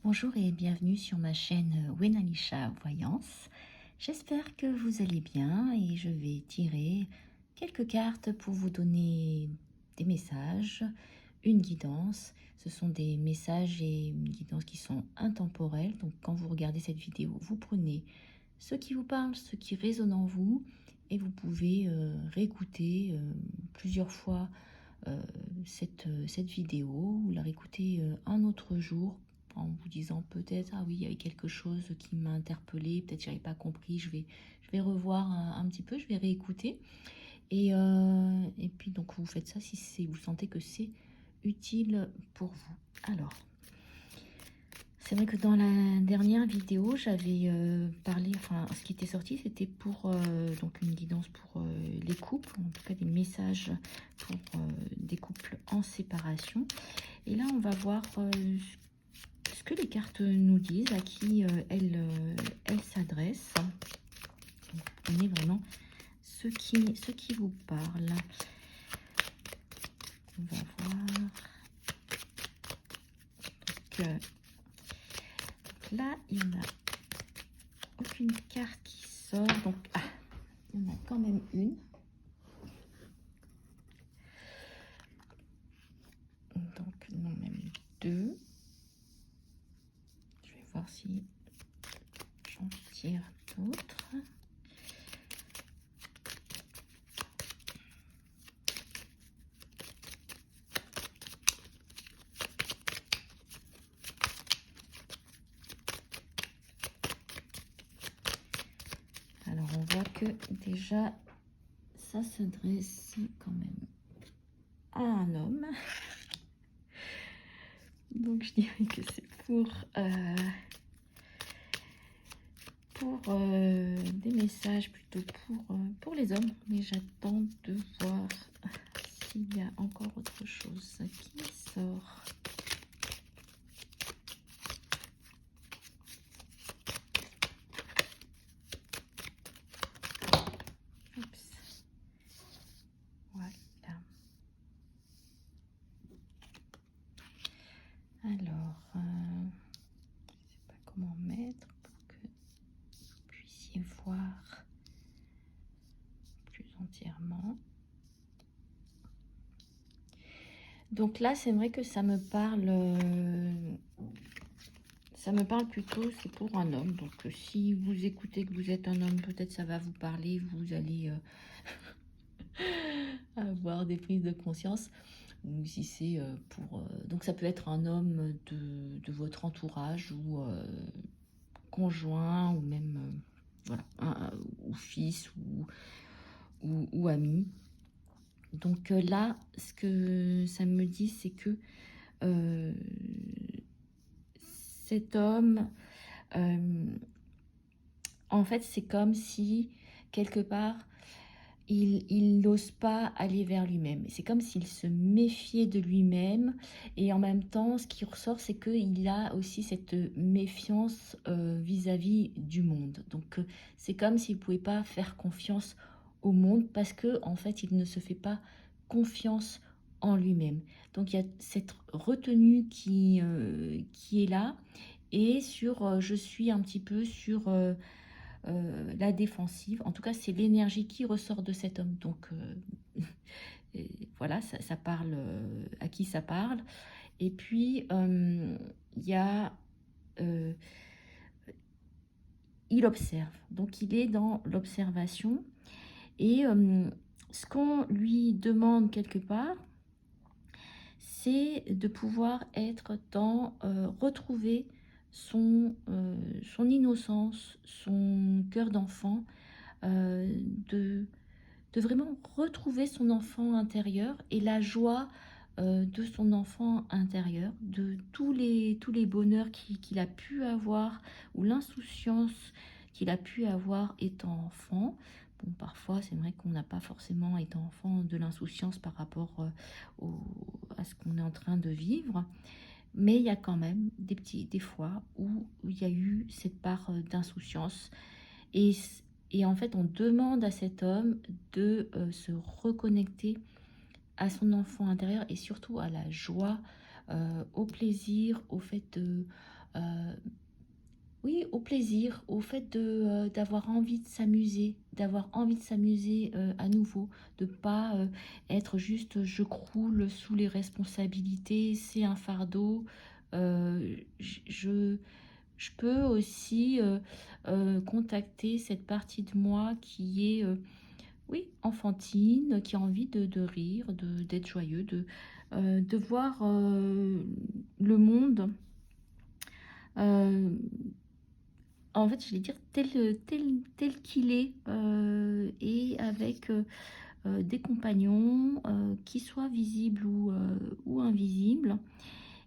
Bonjour et bienvenue sur ma chaîne Wenalisha Voyance. J'espère que vous allez bien et je vais tirer quelques cartes pour vous donner des messages, une guidance. Ce sont des messages et une guidance qui sont intemporels. Donc quand vous regardez cette vidéo, vous prenez ce qui vous parle, ce qui résonne en vous et vous pouvez réécouter plusieurs fois cette vidéo ou la réécouter un autre jour en vous disant peut-être ah oui il y avait quelque chose qui m'a interpellé, peut-être j'avais pas compris, je vais revoir un petit peu, je vais réécouter et puis donc vous faites ça si vous sentez que c'est utile pour vous. Alors c'est vrai que dans la dernière vidéo j'avais parlé, enfin ce qui était sorti c'était pour donc une guidance pour les couples, en tout cas des messages pour des couples en séparation. Et là, on va voir ce que les cartes nous disent, à qui elles s'adressent. On est vraiment ce qui vous parle. On va voir. Donc là, il n'y en a aucune carte qui sort. Donc, il y en a quand même une. Donc, non, même deux. Je vais voir si j'en tire d'autres. Alors, on voit que déjà, ça s'adresse quand même à un homme. Donc, je dirais que c'est pour des messages plutôt pour les hommes. Mais j'attends de voir s'il y a encore autre chose qui sort. Oups. Voilà. Alors, je ne sais pas comment mettre pour que vous puissiez voir plus entièrement. Donc là, c'est vrai que ça me parle plutôt, c'est pour un homme. Donc si vous écoutez que vous êtes un homme, peut-être ça va vous parler, vous allez avoir des prises de conscience. Ou si c'est pour... donc ça peut être un homme de votre entourage ou conjoint ou même voilà, ou fils ou ami. Donc là, ce que ça me dit, c'est que cet homme, en fait, c'est comme si, quelque part, il n'ose pas aller vers lui-même. C'est comme s'il se méfiait de lui-même. Et en même temps, ce qui ressort, c'est qu'il a aussi cette méfiance vis-à-vis du monde. Donc, c'est comme s'il ne pouvait pas faire confiance au monde parce que en fait, il ne se fait pas confiance en lui-même. Donc, il y a cette retenue qui est là. Et je suis un petit peu sur la défensive. En tout cas, c'est l'énergie qui ressort de cet homme. Donc, voilà, ça parle à qui ça parle. Et puis, il y a... il observe. Donc, il est dans l'observation. Et ce qu'on lui demande quelque part, c'est de pouvoir être dans... retrouver son innocence, son cœur d'enfant, de vraiment retrouver son enfant intérieur et la joie de son enfant intérieur, de tous les bonheurs qu'il a pu avoir ou l'insouciance qu'il a pu avoir étant enfant. Bon, parfois, c'est vrai qu'on n'a pas forcément, étant enfant, de l'insouciance par rapport à ce qu'on est en train de vivre. Mais il y a quand même des fois où il y a eu cette part d'insouciance. Et, et en fait, on demande à cet homme de se reconnecter à son enfant intérieur et surtout à la joie, au plaisir, au fait oui, au plaisir, au fait d'avoir envie de s'amuser à nouveau, de pas être juste je croule sous les responsabilités, c'est un fardeau. Euh, j- je, je peux aussi contacter cette partie de moi qui est, oui, enfantine, qui a envie de rire, d'être joyeux, de voir le monde. euh, En fait, je vais dire tel qu'il est, et avec des compagnons qui soient visibles ou invisibles.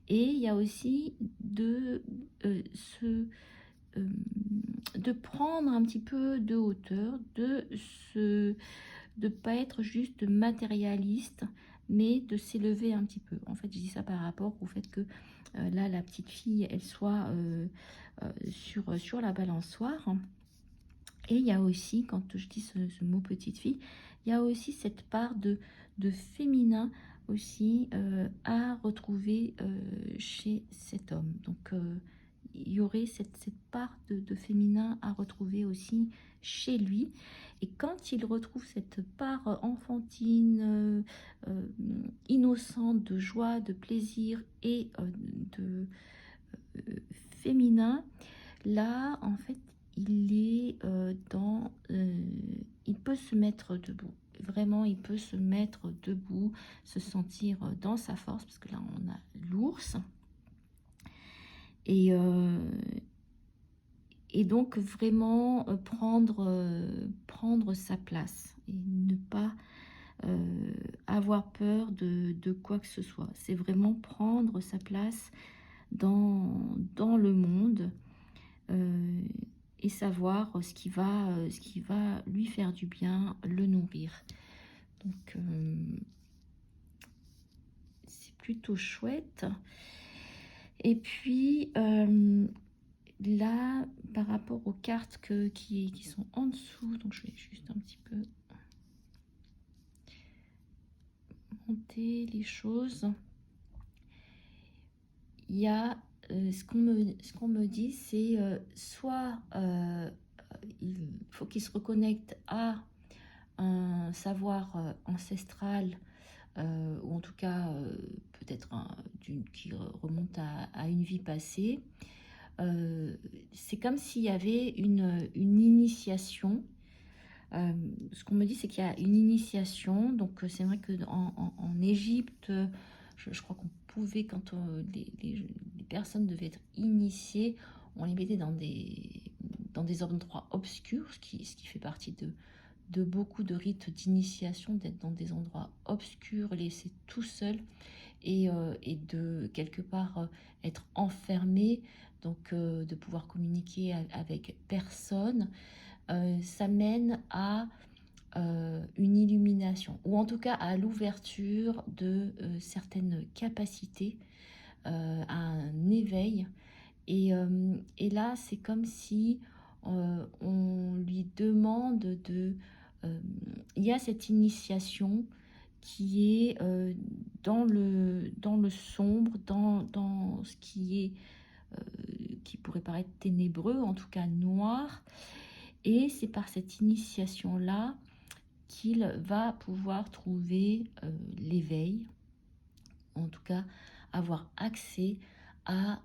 Et il y a aussi euh, se, euh, de prendre un petit peu de hauteur, de pas être juste matérialiste, mais de s'élever un petit peu. En fait, je dis ça par rapport au fait que là, la petite fille, elle soit sur la balançoire. Et il y a aussi, quand je dis ce mot petite fille, il y a aussi cette part de féminin aussi à retrouver chez cet homme. Donc il y aurait cette part de féminin à retrouver aussi chez lui. Et quand il retrouve cette part enfantine, euh, innocente, de joie, de plaisir et de féminin, là, en fait, il est il peut se mettre debout. Vraiment, il peut se mettre debout, se sentir dans sa force, parce que là, on a l'ours. Et, euh, et donc, vraiment prendre sa place et ne pas avoir peur de quoi que ce soit. C'est vraiment prendre sa place dans le monde, euh, et savoir ce qui va lui faire du bien, le nourrir. Donc, c'est plutôt chouette. Et puis, là, par rapport aux cartes qui sont en dessous, donc je vais juste un petit peu monter les choses. Il y a ce qu'on me dit, c'est soit il faut qu'il se reconnecte à un savoir ancestral, ou en tout cas peut-être qui remonte à une vie passée. C'est comme s'il y avait une initiation. Ce qu'on me dit, c'est qu'il y a une initiation. Donc c'est vrai que en Égypte, je crois qu'on pouvait, quand les personnes devaient être initiées, on les mettait dans des endroits obscurs, ce qui fait partie de beaucoup de rites d'initiation, d'être dans des endroits obscurs, laissés tout seul, et de quelque part être enfermé, donc de pouvoir communiquer avec personne. Ça mène à une illumination, ou en tout cas à l'ouverture de certaines capacités, à un éveil. Et là, c'est comme si on lui demande il y a cette initiation qui est dans le sombre, dans ce qui pourrait paraître ténébreux, en tout cas noir. Et c'est par cette initiation-là qu'il va pouvoir trouver l'éveil, en tout cas avoir accès à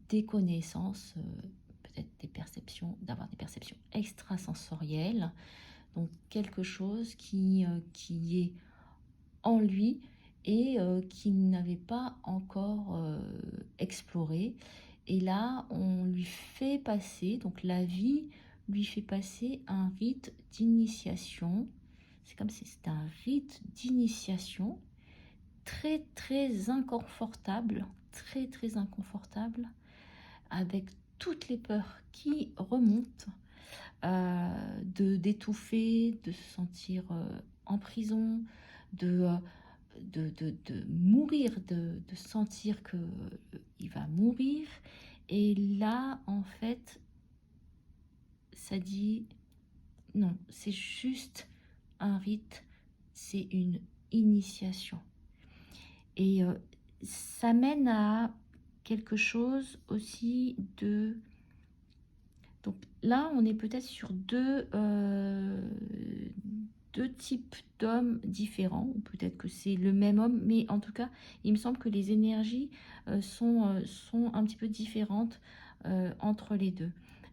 des connaissances, peut-être des perceptions, d'avoir des perceptions extrasensorielles, donc quelque chose qui est en lui et qu'il n'avait pas encore exploré. Et là, on lui fait passer, donc la vie lui fait passer un rite d'initiation. C'est comme si c'était un rite d'initiation très très inconfortable, très très inconfortable, avec toutes les peurs qui remontent, d'étouffer, de se sentir en prison, de, de mourir, de sentir que il va mourir. Et là, en fait, ça dit non, c'est juste un rite, c'est une initiation. Et ça mène à quelque chose aussi de... Donc là, on est peut-être sur deux types d'hommes différents, ou peut-être que c'est le même homme, mais en tout cas, il me semble que les énergies sont un petit peu différentes entre les deux.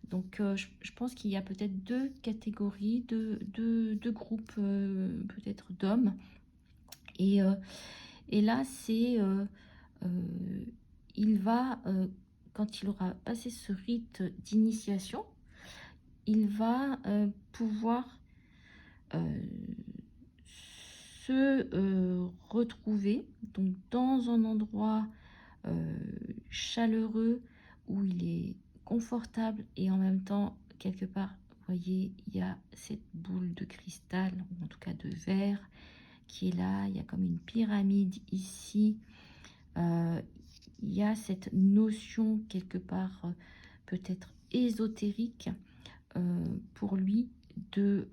Donc, je pense qu'il y a peut-être deux catégories, deux groupes peut-être d'hommes. Et, et là, c'est... il va, quand il aura passé ce rite d'initiation, il va pouvoir euh, se retrouver donc dans un endroit chaleureux où il est confortable et en même temps quelque part, vous voyez, il y a cette boule de cristal ou en tout cas de verre qui est là. Il y a comme une pyramide ici. Euh, il y a cette notion quelque part peut-être ésotérique pour lui de,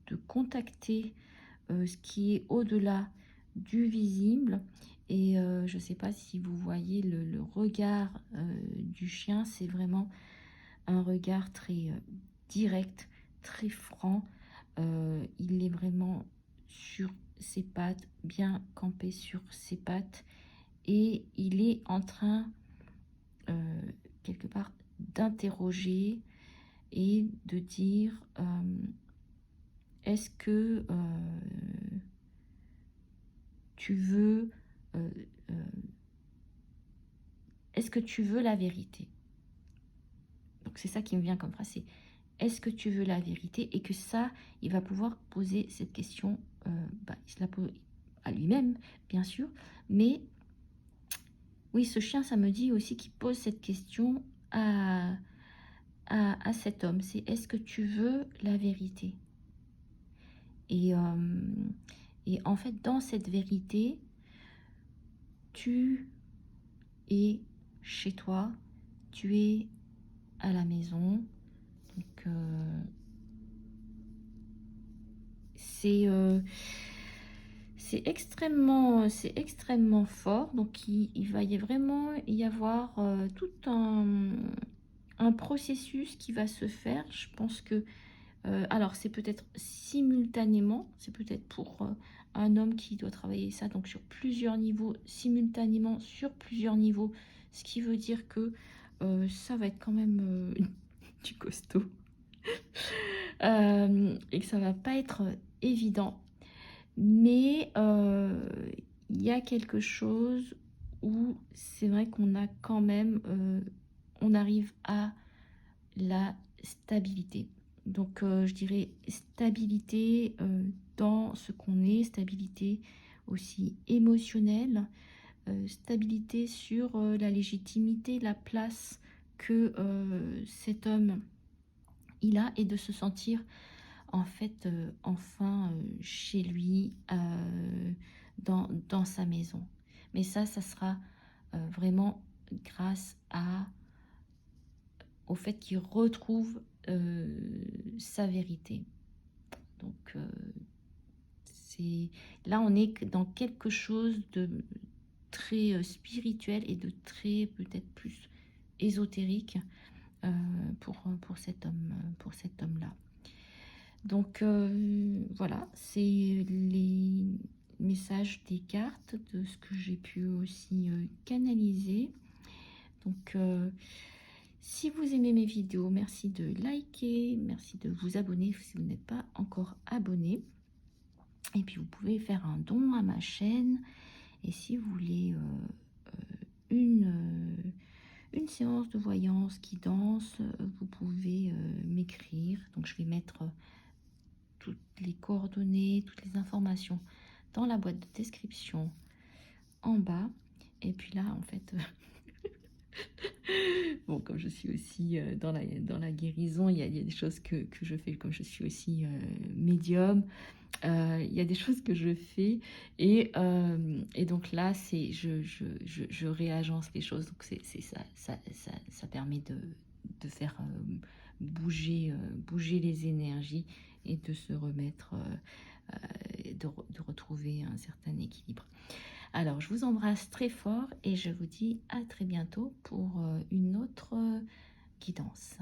de contacter ce qui est au-delà du visible. Et je ne sais pas si vous voyez le regard du chien, c'est vraiment un regard très direct, très franc. Il est vraiment sur ses pattes, bien campé sur ses pattes. Et il est en train, quelque part, d'interroger et de dire est-ce que tu veux euh, euh, est-ce que tu veux la vérité? Donc c'est ça qui me vient comme phrase, c'est est-ce que tu veux la vérité? Et que ça, il va pouvoir poser cette question, il se la pose à lui-même, bien sûr, mais oui, ce chien, ça me dit aussi qu'il pose cette question à cet homme, c'est est-ce que tu veux la vérité? Et, et en fait, dans cette vérité, tu es chez toi, tu es à la maison. Donc, c'est extrêmement fort. Donc, il va y vraiment y avoir tout un processus qui va se faire. Je pense que alors, c'est peut-être simultanément, c'est peut-être pour un homme qui doit travailler ça, donc sur plusieurs niveaux, simultanément, sur plusieurs niveaux, ce qui veut dire que ça va être quand même du costaud, et que ça va pas être évident, mais il y a quelque chose où c'est vrai qu'on a quand même, on arrive à la stabilité. Donc, je dirais stabilité dans ce qu'on est, stabilité aussi émotionnelle, stabilité sur la légitimité, la place que cet homme il a et de se sentir en fait enfin chez lui dans sa maison. Mais ça sera vraiment grâce au fait qu'il retrouve sa vérité. Donc, c'est là, on est dans quelque chose de très spirituel et de très peut-être plus ésotérique pour cet homme-là. Donc, voilà, c'est les messages des cartes, de ce que j'ai pu aussi canaliser. Donc, si vous aimez mes vidéos, merci de liker, merci de vous abonner si vous n'êtes pas encore abonné. Et puis vous pouvez faire un don à ma chaîne. Et si vous voulez une séance de voyance qui danse, vous pouvez m'écrire. Donc je vais mettre toutes les coordonnées, toutes les informations dans la boîte de description en bas. Et puis là, en fait... Bon, comme je suis aussi dans la guérison, il y a des choses que je fais, comme je suis aussi médium, il y a des choses que je fais et donc là, c'est je réagence les choses, donc c'est ça permet de faire bouger les énergies et de se remettre, de retrouver un certain équilibre. Alors, je vous embrasse très fort et je vous dis à très bientôt pour une autre guidance.